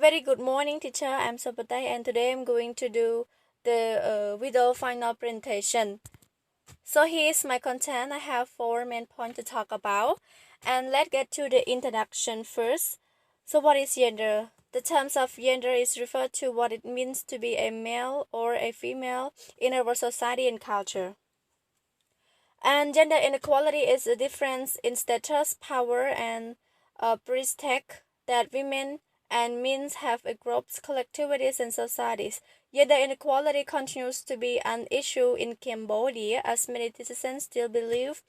Very good morning, teacher. I'm Sopatey, and today I'm going to do the video final presentation. So here's my content. I have four main points to talk about, and let's get to the introduction first. So what is gender? The terms of gender is referred to what it means to be a male or a female in our society and culture. And gender inequality is a difference in status, power, and prestige that women and men have across collectivities and societies. Yet the inequality continues to be an issue in Cambodia, as many citizens still believe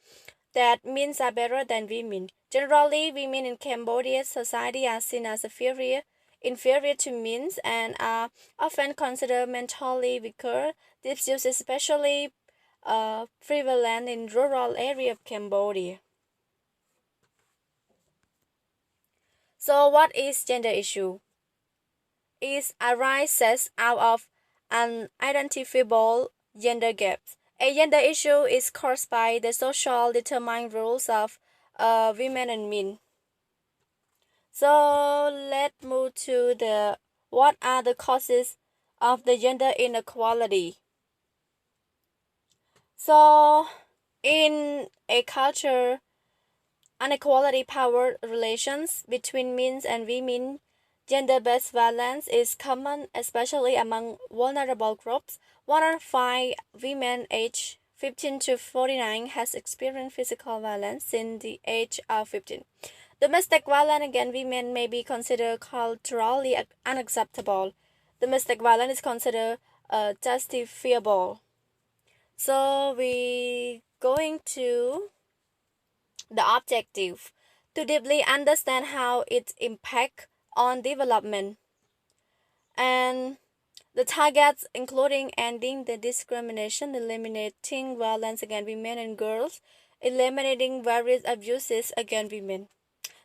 that men are better than women. Generally, women in Cambodian society are seen as inferior to men and are often considered mentally weaker. This is especially prevalent in rural area of Cambodia. So what is gender issue? It arises out of unidentifiable gender gaps. A gender issue is caused by the social determined rules of women and men. So let's move to the what are the causes of the gender inequality. So in a culture, inequality power relations between men and women, gender-based violence is common, especially among vulnerable groups. 1 in 5 women aged 15 to 49 has experienced physical violence since the age of 15. Domestic violence against women may be considered culturally unacceptable. Domestic violence is considered justifiable. So we going to the objective to deeply understand how it impacts on development and the targets including ending the discrimination, eliminating violence against women and girls, eliminating various abuses against women.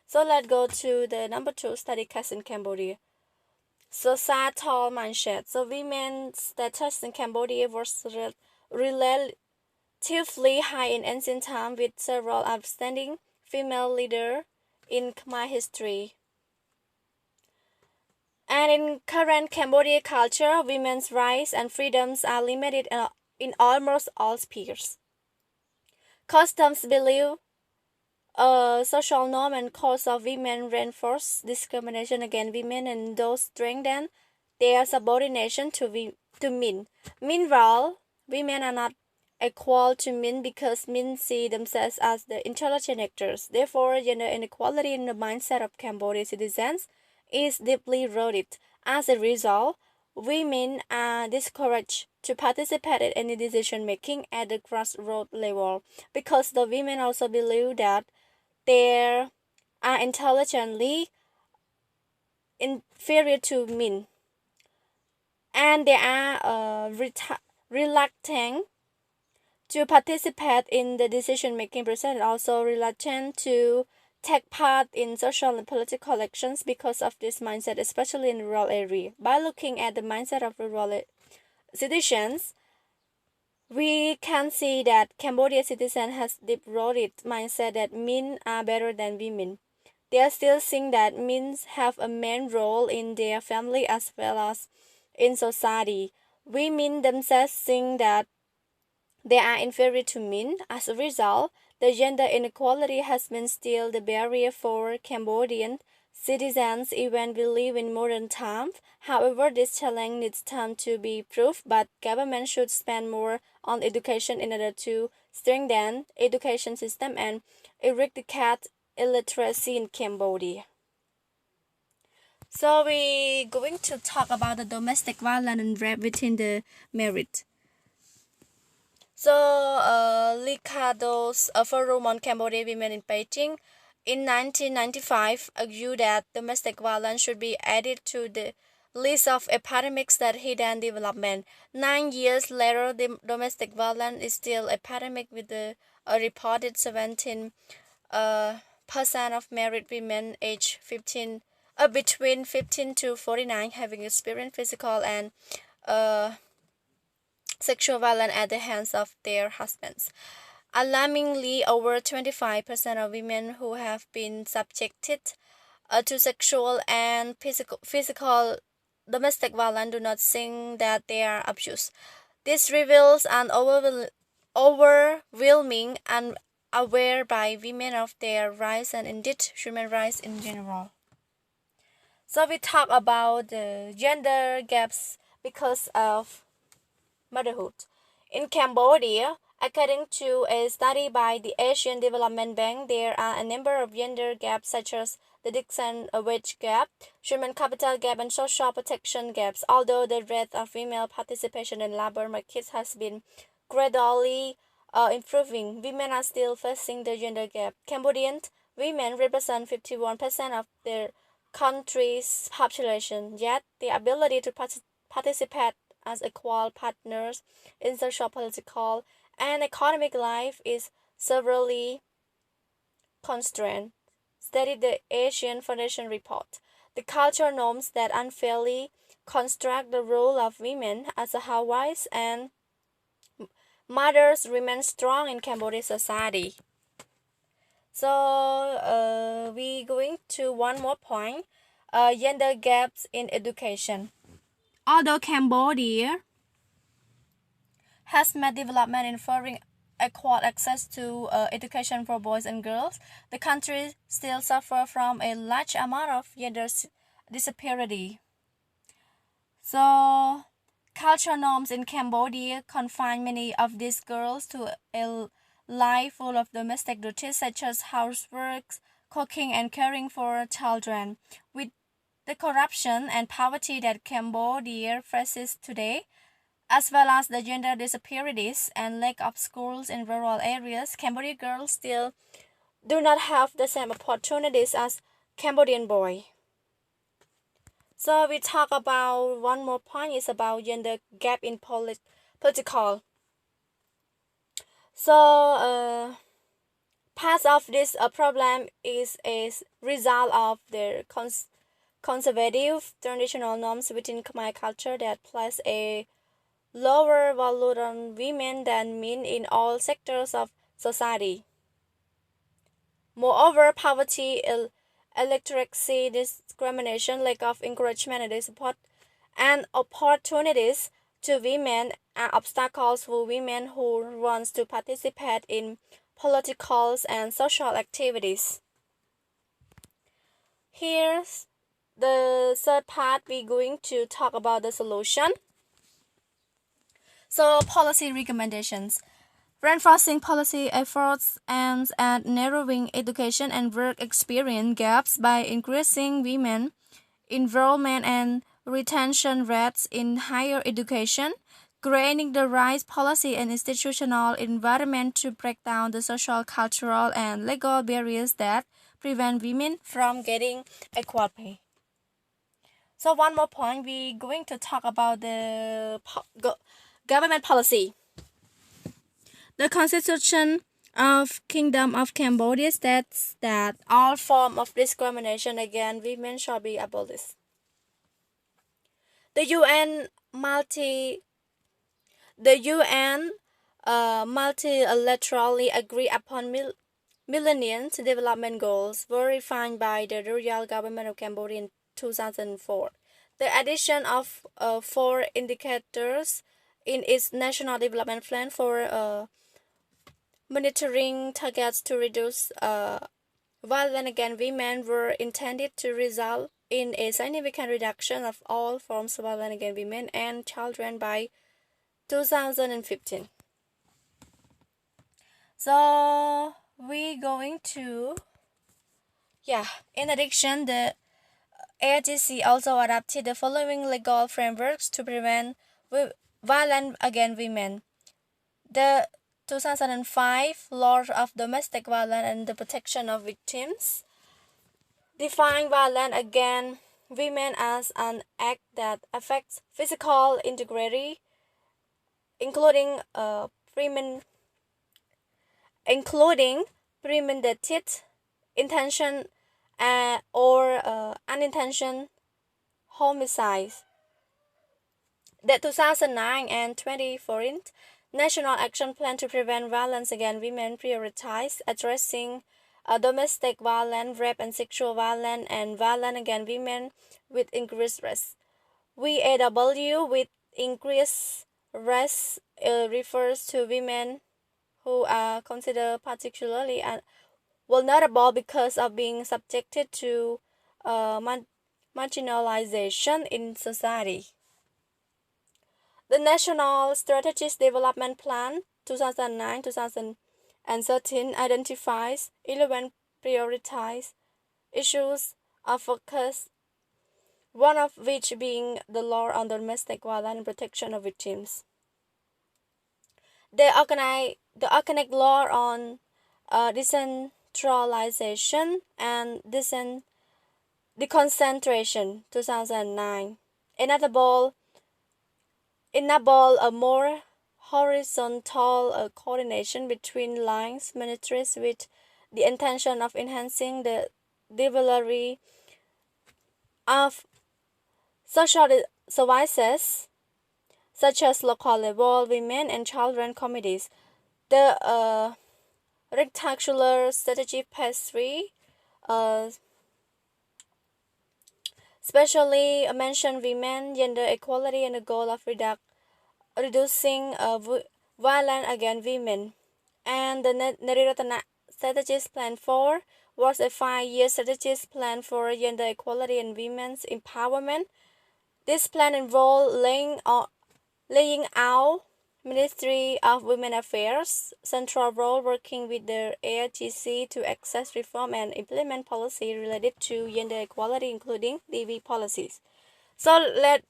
So let's go to the number 2 study case in Cambodia. Societal mindset. So women's status in Cambodia was relatively high in ancient times, with several outstanding female leaders in Khmer history. And in current Cambodia culture, women's rights and freedoms are limited in almost all spheres. Customs, belief, social norm and cause of women reinforce discrimination against women and those strengthen their subordination to men. Meanwhile, women are not equal to men because men see themselves as the intelligent actors. Therefore, gender inequality in the mindset of Cambodian citizens is deeply rooted. As a result, women are discouraged to participate in any decision making at the grassroots level because the women also believe that they are intelligently inferior to men and they are reluctant to participate in the decision-making process and also reluctant to take part in social and political actions because of this mindset, especially in rural area. By looking at the mindset of rural citizens, we can see that Cambodia citizen has deep-rooted mindset that men are better than women. They are still seeing that men have a main role in their family as well as in society. Women themselves think that they are inferior to men. As a result, the gender inequality has been still the barrier for Cambodian citizens even we live in modern times. However, this challenge needs time to be proved, but government should spend more on education in order to strengthen education system and eradicate illiteracy in Cambodia. So we going to talk about the domestic violence and rape within the marriage. So, Ricardo's Forum on Cambodia Women in Beijing in 1995 argued that domestic violence should be added to the list of epidemics that hidden development. 9 years later, the domestic violence is still a epidemic with a reported 17% of married women aged between 15 to 49 having experienced physical and sexual violence at the hands of their husbands. Alarmingly, over 25% of women who have been subjected to sexual and physical domestic violence do not think that they are abuse. This reveals an overwhelming and aware by women of their rights and indeed human rights in general. So we talk about the gender gaps because of motherhood. In Cambodia, according to a study by the Asian Development Bank, there are a number of gender gaps such as the Dixon wage gap, human capital gap, and social protection gaps. Although the rate of female participation in labor markets has been gradually improving, women are still facing the gender gap. Cambodian women represent 51% of their country's population, yet the ability to participate as equal partners in social, political, and economic life is severely constrained, stated the Asian Foundation report. The cultural norms that unfairly construct the role of women as housewives and mothers remain strong in Cambodian society. So we going to one more point, gender gaps in education. Although Cambodia has made development in offering equal access to education for boys and girls, the country still suffers from a large amount of gender disparity. So, cultural norms in Cambodia confine many of these girls to a life full of domestic duties such as housework, cooking, and caring for children. With the corruption and poverty that Cambodia faces today, as well as the gender disparities and lack of schools in rural areas, Cambodian girls still do not have the same opportunities as Cambodian boys. So we talk about one more point is about gender gap in political. So part of this problem is a result of the conservative traditional norms within Khmer culture that place a lower value on women than men in all sectors of society. Moreover, poverty, illiteracy, discrimination, lack of encouragement and support, and opportunities to women are obstacles for women who want to participate in political and social activities. Here's the third part. We're going to talk about the solution. So, policy recommendations. Reinforcing policy efforts aims at narrowing education and work experience gaps by increasing women enrollment and retention rates in higher education, creating the right policy and institutional environment to break down the social, cultural, and legal barriers that prevent women from getting equal pay. So one more point, we're going to talk about the government policy. The Constitution of Kingdom of Cambodia states that all forms of discrimination against women shall be abolished. The UN multilaterally agreed upon Millennium Development Goals were refined by the royal government of Cambodia in 2004. The addition of 4 indicators in its national development plan for monitoring targets to reduce violence against women were intended to result in a significant reduction of all forms of violence against women and children by 2015. So we're going to, in addition, the AGC also adopted the following legal frameworks to prevent violence against women. The 2005 Law of Domestic Violence and the Protection of Victims define violence against women as an act that affects physical integrity, including premeditated, intention, or unintentional homicide. The 2009 and 2014 National Action Plan to Prevent Violence Against Women prioritized addressing domestic violence, rape and sexual violence, and violence against women with increased risk. VAW with increased risk refers to women who are considered particularly vulnerable because of being subjected to marginalization in society. The National Strategic Development Plan 2009-2013 identifies 11 prioritized issues of focus, one of which being the law on domestic violence and protection of victims. The organic law on decentralization and deconcentration 2009 enable a more horizontal coordination between lines ministries with the intention of enhancing the delivery of social services such as local level women and children committees. The rectangular strategy phase 3 especially mention women, gender equality, and the goal of reducing violence against women. And the Nariratana Strategies Plan 4 was a 5-year strategies plan for gender equality and women's empowerment. This plan involved laying out Ministry of Women Affairs central role working with the AITC to access reform and implement policy related to gender equality, including DV policies. So let's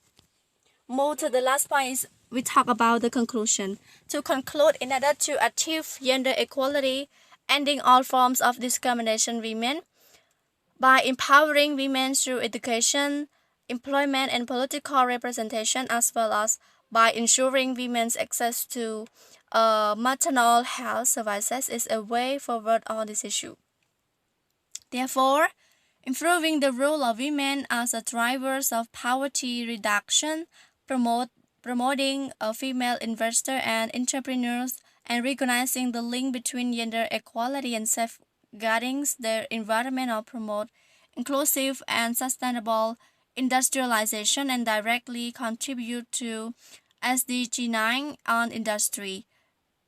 move to the last point. We talk about the conclusion. To conclude, in order to achieve gender equality, ending all forms of discrimination women, by empowering women through education, employment, and political representation, as well as by ensuring women's access to maternal health services, is a way forward on this issue. Therefore, improving the role of women as drivers of poverty reduction, promoting female investors and entrepreneurs, and recognizing the link between gender equality and safeguarding the environment or promote inclusive and sustainable industrialization and directly contribute to SDG 9 on industry,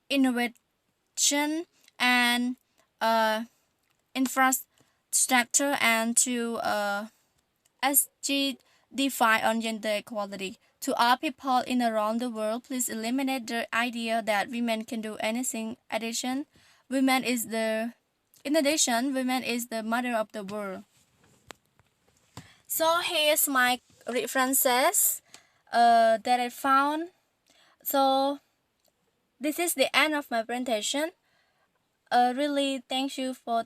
innovation, and infrastructure, and to SG5 on gender equality. To all people in around the world, please eliminate the idea that women can do anything. In addition, women is the mother of the world. So here's my references that I found. So this is the end of my presentation. Really thank you for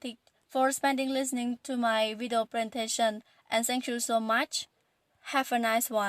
spending listening to my video presentation, and thank you so much. Have a nice one.